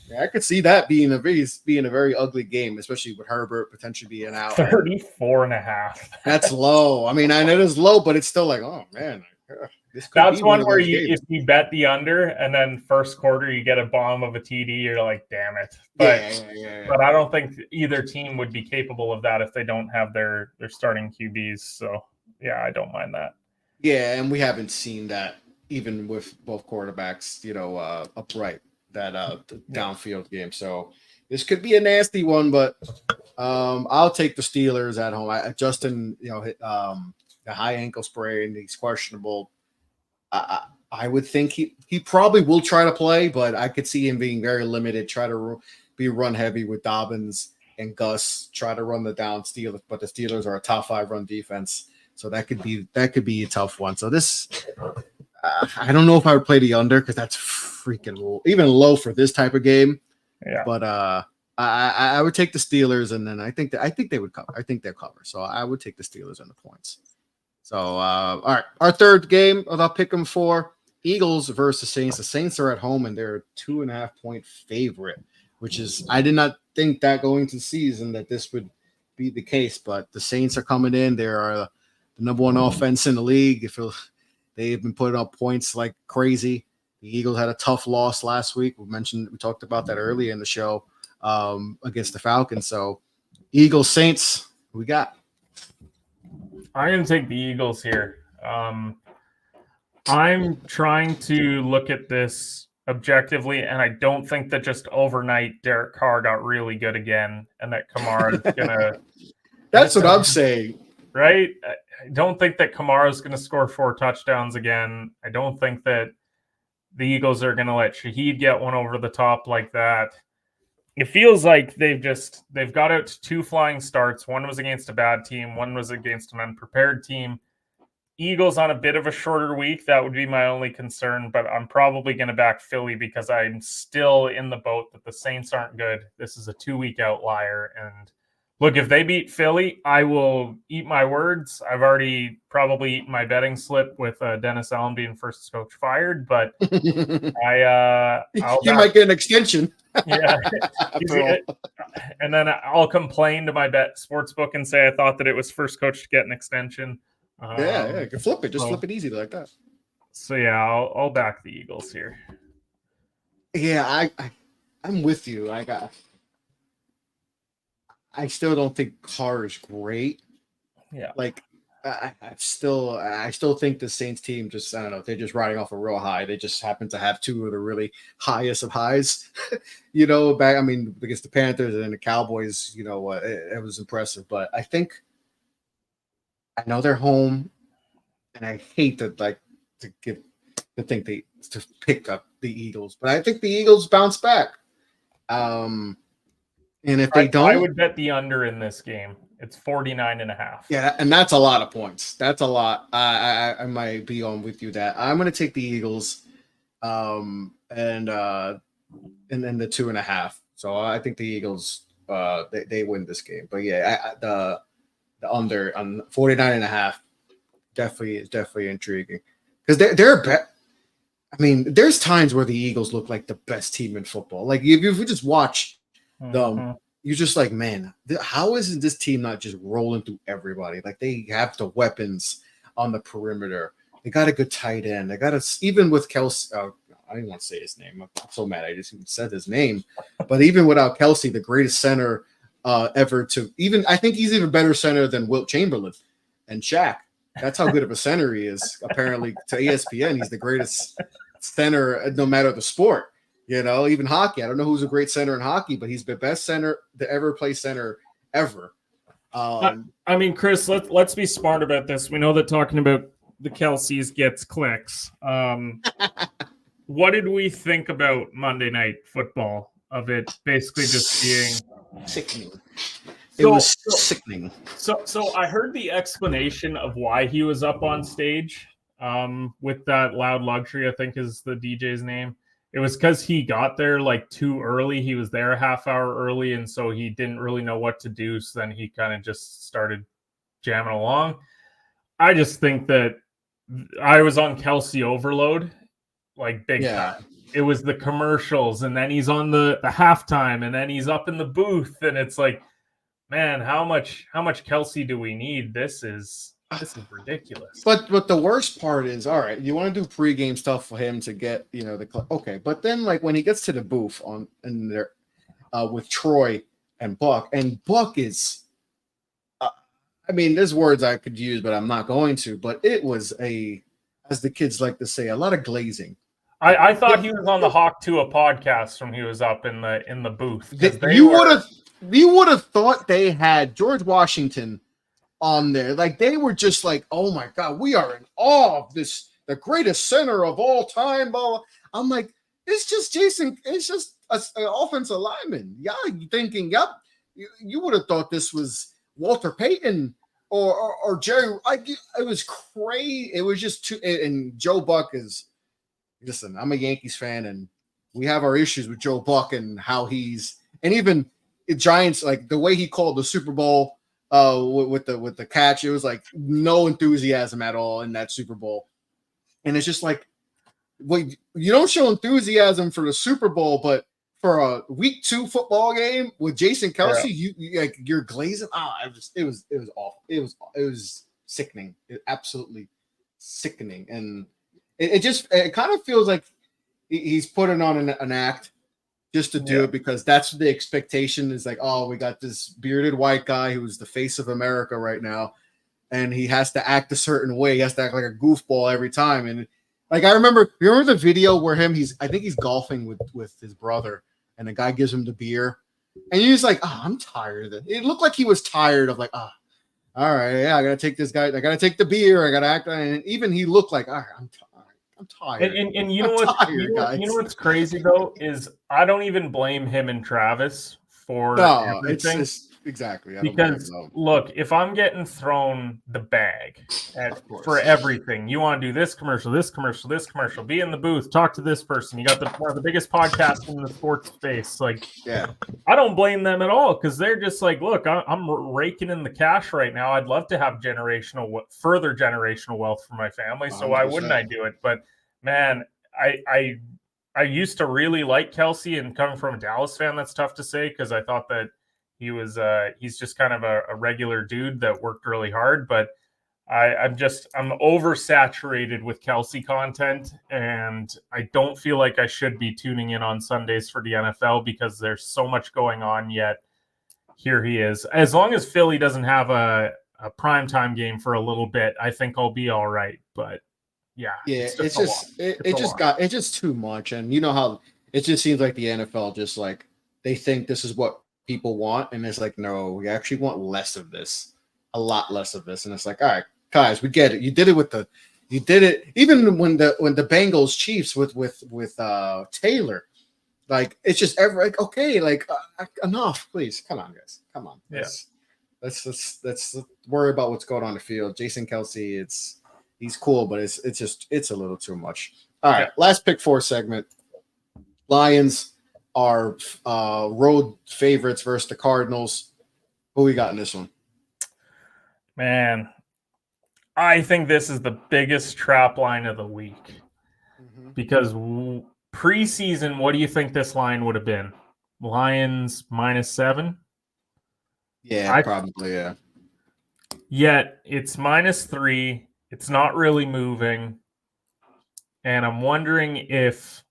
yeah, I could see that being a very ugly game, especially with Herbert potentially being out. 34.5. That's low. I mean, I know it's low, but it's still like, oh man. That's one where if you bet the under and then first quarter you get a bomb of a TD, you're like, damn it. But but I don't think either team would be capable of that if they don't have their starting QBs. So yeah, I don't mind that. Yeah, and we haven't seen that even with both quarterbacks, upright that downfield game. So this could be a nasty one, but I'll take the Steelers at home. Justin, hit the high ankle sprain, he's questionable. I would think he probably will try to play, but I could see him being very limited, try to be run heavy with Dobbins and Gus, try to run the down Steelers, but the Steelers are a top 5 run defense. So that could be a tough one. So this, I don't know if I would play the under because that's freaking low, even low for this type of game. Yeah. But I would take the Steelers, and then I think they would cover. I think they'll cover. So I would take the Steelers and the points. So all right, our third game I'll pick them for Eagles versus Saints. The Saints are at home and they're a 2.5-point favorite, which is I did not think that going into the season that this would be the case, but the Saints are coming in. They are the number one offense in the league. They've been putting up points like crazy. The Eagles had a tough loss last week. We talked about that earlier in the show against the Falcons. So Eagles, Saints, we got. I'm going to take the Eagles here. I'm trying to look at this objectively, and I don't think that just overnight Derek Carr got really good again, and that Kamara's going to. That's what I'm saying. Right? I don't think that Kamara's going to score 4 touchdowns again. I don't think that the Eagles are going to let Shaheed get one over the top like that. It feels like they've got out to 2 flying starts. One was against a bad team. One was against an unprepared team. Eagles on a bit of a shorter week. That would be my only concern, but I'm probably going to back Philly because I'm still in the boat that the Saints aren't good. This is a 2-week outlier. And look, if they beat Philly, I will eat my words. I've already probably eaten my betting slip with Dennis Allen being first coach fired, but You might get an extension. Yeah. And then I'll complain to my bet sportsbook and say I thought that it was first coach to get an extension. Yeah, you can flip it. Just flip it easy like that. So yeah, I'll back the Eagles here. Yeah, I'm with you. I still don't think Carr is great. Yeah, like I still think the Saints team just I don't know. They're just riding off a real high. They just happen to have 2 of the really highest of highs. Against the Panthers and the Cowboys. It was impressive. But I know they're home, and I hate to pick up the Eagles, but I think the Eagles bounce back. And if they don't, I would bet the under in this game. It's 49.5. Yeah, and that's a lot of points. That's a lot. I might be on with you that I'm going to take the Eagles, and then the 2.5. So I think the Eagles they win this game. But yeah, the under on 49.5 definitely intriguing because they're there's times where the Eagles look like the best team in football. Like if you just watch them, you're just like, man, how isn't this team not just rolling through everybody? Like they have the weapons on the perimeter. They got a good tight end. They got even with Kelsey. I didn't want to say his name. I'm so mad I just even said his name. But even without Kelsey, the greatest center ever to even, I think he's even better center than Wilt Chamberlain and Shaq. That's how good of a center he is. Apparently to ESPN, he's the greatest center no matter the sport. Even hockey. I don't know who's a great center in hockey, but he's the best center to ever play center ever. Chris, let's be smart about this. We know that talking about the Kelseys gets clicks. What did we think about Monday Night Football? Of it basically just being sickening. It was sickening. So I heard the explanation of why he was up on stage with that Loud Luxury, I think is the DJ's name. It was because he got there like too early. He was there a half hour early, and so he didn't really know what to do. So then he kind of just started jamming along. I just think that I was on Kelsey overload, like big time. It was the commercials, and then he's on the halftime, and then he's up in the booth, and it's like, man, how much Kelsey do we need? This is ridiculous. But the worst part is, all right, you want to do pregame stuff for him to get, okay. But then like when he gets to the booth with Troy and Buck is, there's words I could use, but I'm not going to. But it was as the kids like to say, a lot of glazing. I thought he was on the Hawk Tua podcast when he was up in the booth. You would have thought they had George Washington on there. Like they were just like, oh my God, we are in awe of this, the greatest center of all time. Blah. I'm like, it's just Jason. It's just an offensive lineman. Yeah, you thinking, yep. You would have thought this was Walter Payton or Jerry. It was crazy. It was just too. And Joe Buck is. Listen, I'm a Yankees fan, and we have our issues with Joe Buck and how and even Giants, like the way he called the Super Bowl with the catch, it was like no enthusiasm at all in that Super Bowl. And it's just like, well, you don't show enthusiasm for the Super Bowl, but for a week 2 football game with Jason Kelsey, you're glazing. It was awful. It was sickening. Absolutely sickening. And it kind of feels like he's putting on an act just to do it, because that's the expectation is like, oh, we got this bearded white guy who's the face of America right now, and he has to act a certain way. He has to act like a goofball every time. And like, you remember the video where I think he's golfing with his brother, and the guy gives him the beer, and he's like, oh, I'm tired of it. It looked like he was tired of like, all right, yeah, I gotta take this guy, I gotta take the beer, I gotta act, and even he looked like, all right, I'm tired. And you know what's crazy though is I don't even blame him and Travis for everything. It's exactly because look, if I'm getting thrown the bag for everything, you want to do this commercial, be in the booth, talk to this person. You got one of the biggest podcasts in the sports space. Like, I don't blame them at all, because they're just like, look, I'm raking in the cash right now. I'd love to have further generational wealth for my family. So 100%. Why wouldn't I do it? But man, I used to really like Kelsey, and coming from a Dallas fan, that's tough to say, because I thought that he's just kind of a regular dude that worked really hard. But I'm oversaturated with Kelsey content, and I don't feel like I should be tuning in on Sundays for the NFL, because there's so much going on. Yet here he is. As long as Philly doesn't have a primetime game for a little bit, I think I'll be all right. But it's just too much. And you know how it just seems like the NFL just like, they think this is what people want, and it's like, no, we actually want less of this, a lot less of this. And it's like, all right, guys, we get it. You did it even when the Bengals Chiefs with Taylor. Like, it's just like, okay, like enough, please, come on, guys, come on. Let's worry about what's going on the field. Jason Kelsey, he's cool, but it's a little too much. All right, last pick 4 segment. Lions are road favorites versus the Cardinals. Who we got in this one? Man, I think this is the biggest trap line of the week. Because preseason, what do you think this line would have been? Lions -7? Yeah, probably, yeah. Yet it's -3. It's not really moving. And I'm wondering if,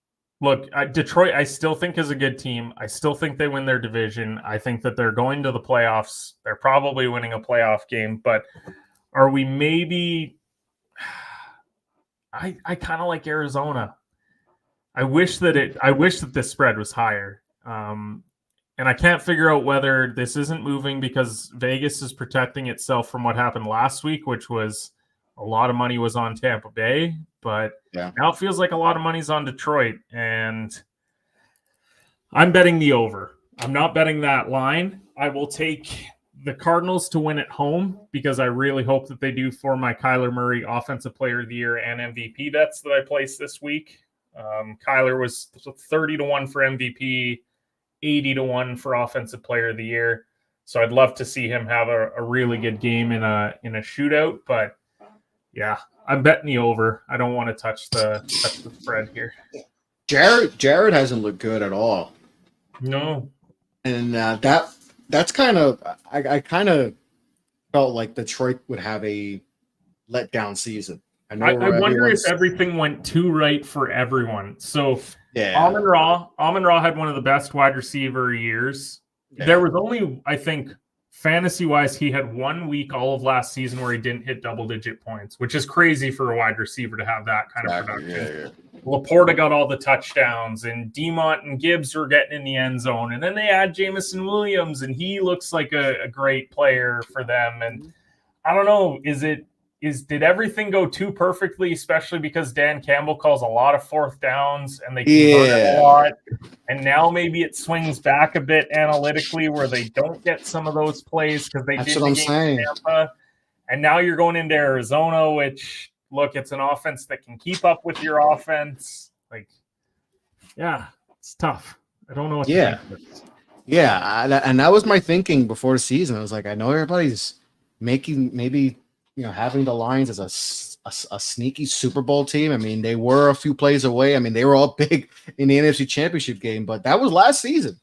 look, Detroit, I still think is a good team. I still think they win their division. I think that they're going to the playoffs. They're probably winning a playoff game. But are we maybe... I kind of like Arizona. I wish that this spread was higher. And I can't figure out whether this isn't moving because Vegas is protecting itself from what happened last week, which was a lot of money was on Tampa Bay, but now it feels like a lot of money's on Detroit, and I'm betting the over. I'm not betting that line. I will take the Cardinals to win at home because I really hope that they do for my Kyler Murray Offensive Player of the Year and MVP bets that I placed this week. Kyler was 30-1 for MVP, 80-1 for Offensive Player of the Year. So I'd love to see him have a really good game in a shootout, but yeah, I'm betting the over. I don't want to touch the spread here. Jared hasn't looked good at all. No, and that's kind of I kind of felt like Detroit would have a letdown season. I wonder if everything went too right for everyone. So Amon-Ra had one of the best wide receiver years. Yeah. There was only, I think, fantasy-wise, he had 1 week all of last season where he didn't hit double-digit points, which is crazy for a wide receiver to have that kind of production. Yeah. Laporta got all the touchdowns, and Demont and Gibbs were getting in the end zone. And then they add Jameson Williams, and he looks like a great player for them. And I don't know, did everything go too perfectly, especially because Dan Campbell calls a lot of fourth downs and they convert a lot. And now maybe it swings back a bit analytically where they don't get some of those plays because they did the game in Tampa. And now you're going into Arizona, which, look, it's an offense that can keep up with your offense. Like, yeah, it's tough. I don't know what to think of this. Yeah, and that was my thinking before the season. I was like, I know everybody's making maybe having the Lions as a sneaky Super Bowl team. I mean, they were a few plays away. I mean, they were all big in the NFC Championship game, but that was last season.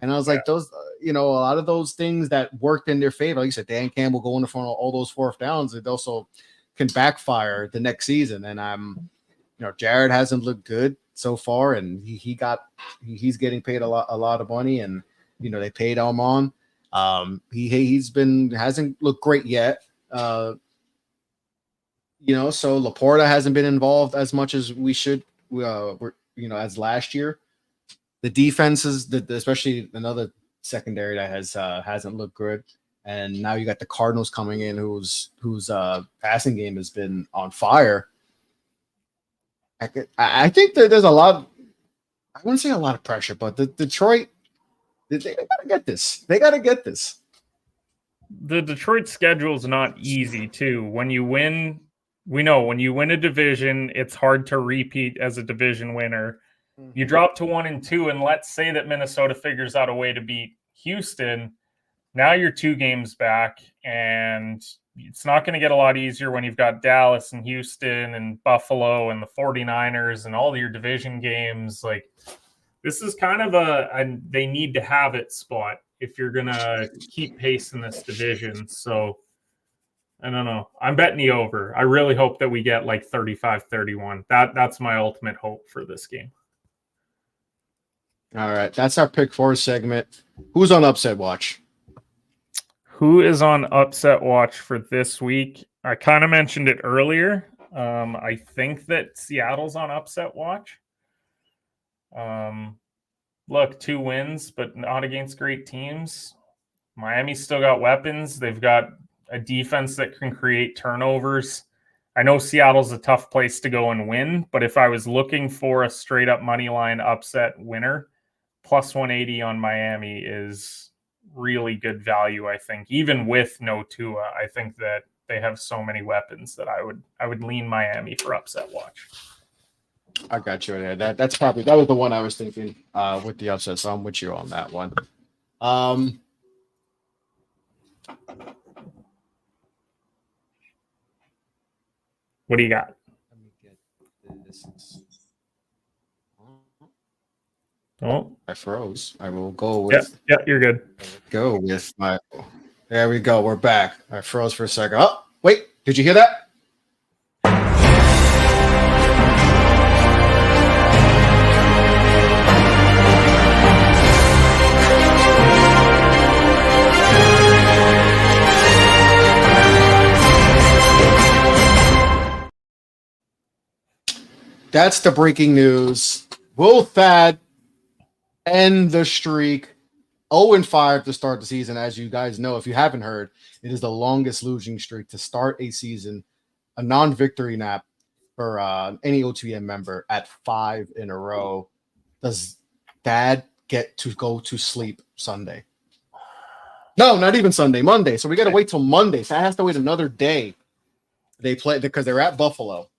And I was like, those, a lot of those things that worked in their favor, like you said, Dan Campbell going in front of all those fourth downs, it also can backfire the next season. And Jared hasn't looked good so far, and he's getting paid a lot of money, and they paid Almon. Hasn't looked great yet. So Laporta hasn't been involved as much as we should. As last year. The defense is especially another secondary that hasn't looked good, and now you got the Cardinals coming in, whose passing game has been on fire. I think that there's a lot. I wouldn't say a lot of pressure, but the Detroit, they gotta get this. They gotta get this. The Detroit schedule is not easy too. When you win, we know when you win a division, it's hard to repeat as a division winner. You drop to 1-2, and let's say that Minnesota figures out a way to beat Houston. Now you're 2 games back, and it's not going to get a lot easier when you've got Dallas and Houston and Buffalo and the 49ers and all your division games. Like, this is kind of a they need to have it spot if you're going to keep pace in this division. So I don't know. I'm betting the over. I really hope that we get like 35-31. That's my ultimate hope for this game. All right, that's our pick 4 segment. Who's on upset watch? Who is on upset watch for this week? I kind of mentioned it earlier. I think that Seattle's on upset watch. Look, 2 wins, but not against great teams. Miami's still got weapons. They've got a defense that can create turnovers. I know Seattle's a tough place to go and win, but if I was looking for a straight up money line upset winner, plus 180 on Miami is really good value, I think. Even with no Tua, I think that they have so many weapons that I would lean Miami for upset watch. I got you there. That was the one I was thinking with the upset, so I'm with you on that one. What do you got? Let me get this. Oh, I froze. I will go with. Yeah, you're good. Go with my. There we go. We're back. I froze for a second. Oh, wait. Did you hear that? That's the breaking news. Will Thad end the streak 0-5 to start the season? As you guys know, if you haven't heard, it is the longest losing streak to start a season, a non-victory nap for any OTBN member at 5 in a row. Does Thad get to go to sleep Sunday? No, not even Sunday, Monday. So we got to wait till Monday. So I have to wait another day. They play because they're at Buffalo.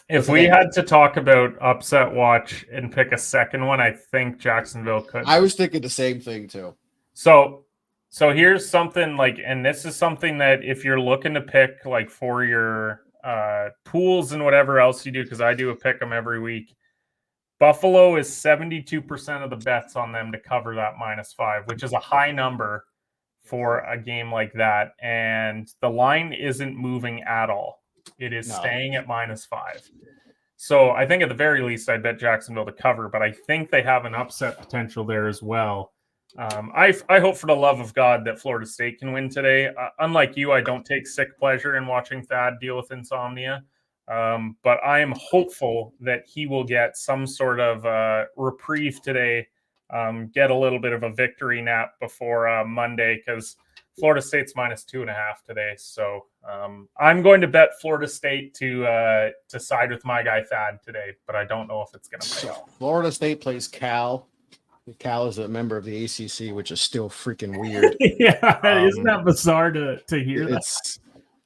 If we had to talk about upset watch and pick a second one, I think Jacksonville could. I was thinking the same thing too. So here's something and this is something that if you're looking to pick for your pools and whatever else you do, because I do a pick them every week. Buffalo is 72% of the bets on them to cover that -5, which is a high number for a game like that. And the line isn't moving at all. It is staying at -5. So I think at the very least, I'd bet Jacksonville to cover, but I think they have an upset potential there as well. I hope for the love of God that Florida State can win today. Unlike you, I don't take sick pleasure in watching Thad deal with insomnia. But I am hopeful that he will get some sort of reprieve today, get a little bit of a victory nap before Monday, because Florida State's -2.5 today. So I'm going to bet Florida State to side with my guy Thad today, but I don't know if it's going to pay off. Florida State plays Cal. Cal is a member of the ACC, which is still freaking weird. Yeah, isn't that bizarre to hear that?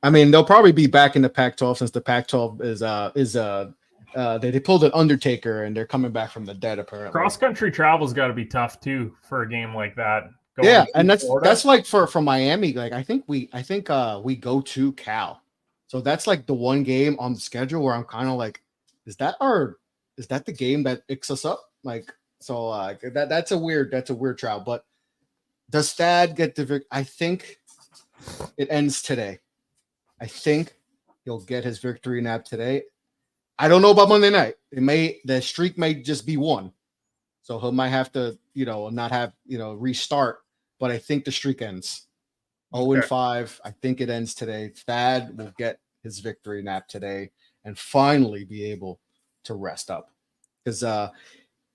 I mean, they'll probably be back in the Pac-12 since the Pac-12 they pulled an Undertaker and they're coming back from the dead apparently. Cross country travel's got to be tough too for a game like that. Yeah, to and Florida. that's like for Miami. Like I think we go to Cal, so that's like the one game on the schedule where I'm kind of like, is that the game that picks us up? Like so that's a weird trial. But does Thad get the victory? I think it ends today. I think he'll get his victory nap today. I don't know about Monday night. The streak may just be one, so he might have to not have restart. But I think the streak ends 0-5. I think it ends today. Thad will get his victory nap today and finally be able to rest up because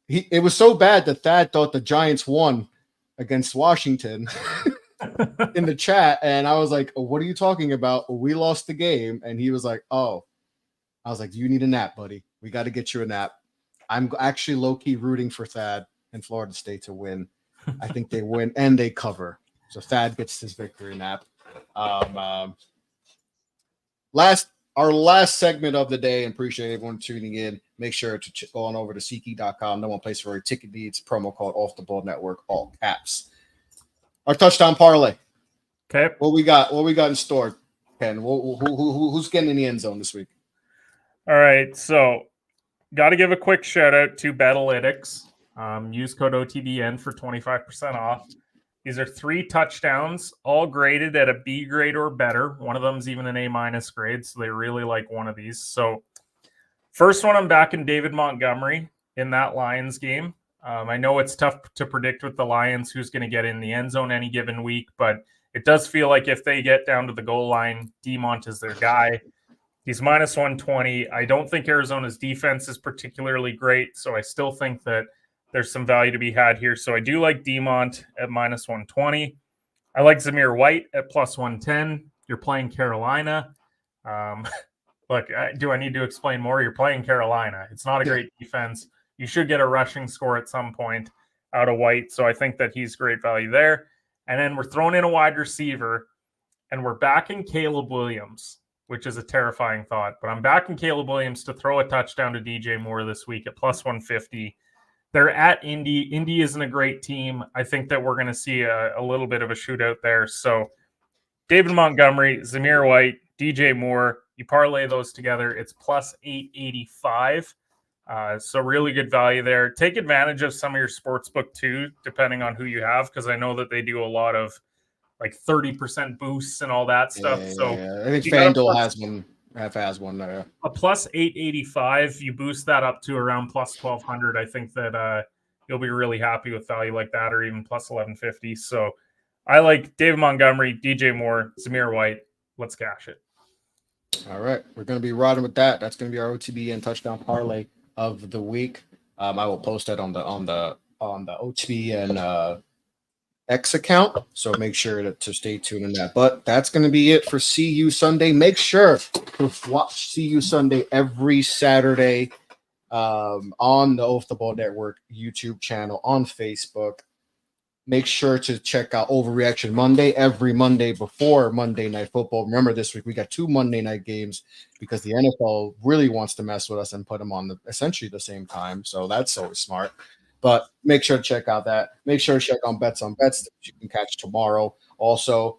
it was so bad that Thad thought the Giants won against Washington in the chat, and I was like, "What are you talking about? We lost the game," and he was like, "Oh." I was like, "You need a nap, buddy. We got to get you a nap." I'm actually low-key rooting for Thad and Florida State to win. I think they win and they cover. So Thad gets his victory nap. Our last segment of the day, and appreciate everyone tuning in. Make sure to go on over to SeatGeek.com. No one place for your ticket needs. Promo code Off the Ball Network, all caps. Our touchdown parlay. Okay. What we got in store, Ken? Who's getting in the end zone this week? All right. So got to give a quick shout out to Betalytics. Use code OTBN for 25% off. These are 3 touchdowns, all graded at a B grade or better. One of them is even an A- grade, so they really like one of these. So first one, I'm backing David Montgomery in that Lions game. I know it's tough to predict with the Lions who's going to get in the end zone any given week, but it does feel like if they get down to the goal line, DeMont is their guy. He's minus 120. I don't think Arizona's defense is particularly great, so I still think that there's some value to be had here. So I do like DeMont at minus 120. I like Zamir White at plus 110. You're playing Carolina. Look, do I need to explain more? You're playing Carolina. It's not a great defense. You should get a rushing score at some point out of White. So I think that he's great value there. And then we're throwing in a wide receiver, and we're backing Caleb Williams, which is a terrifying thought. But I'm backing Caleb Williams to throw a touchdown to DJ Moore this week at plus 150. They're at Indy. Indy isn't a great team. I think that we're going to see a little bit of a shootout there. So David Montgomery, Zamir White, DJ Moore, you parlay those together, it's plus 885. So really good value there. Take advantage of some of your sportsbook too, depending on who you have, because I know that they do a lot of like 30% boosts and all that stuff. I think FanDuel has one there. A plus 885, you boost that up to around plus 1200. I think that you'll be really happy with value like that, or even plus 1150. So I like David Montgomery, DJ Moore, Zamir White. Let's cash it. All right, we're going to be riding with that. That's going to be our OTBN touchdown parlay of the week. I will post that on the OTBN X account, so make sure to stay tuned on that. But that's going to be it for See You Sunday. Make sure to watch See You Sunday every Saturday on the Off the Ball Network YouTube channel, on Facebook. Make sure to check out Overreaction Monday every Monday before Monday Night Football. Remember, this week we got 2 Monday night games because the NFL really wants to mess with us and put them on essentially the same time. So that's always smart. But make sure to check out that. Make sure to check on Bets that you can catch tomorrow. Also,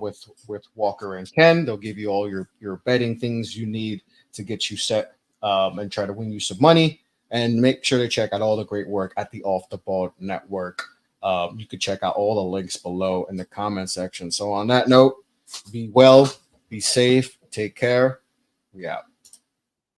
with Walker and Ken, they'll give you all your betting things you need to get you set and try to win you some money. And make sure to check out all the great work at the Off the Ball Network. You could check out all the links below in the comment section. So on that note, be well, be safe, take care. We out.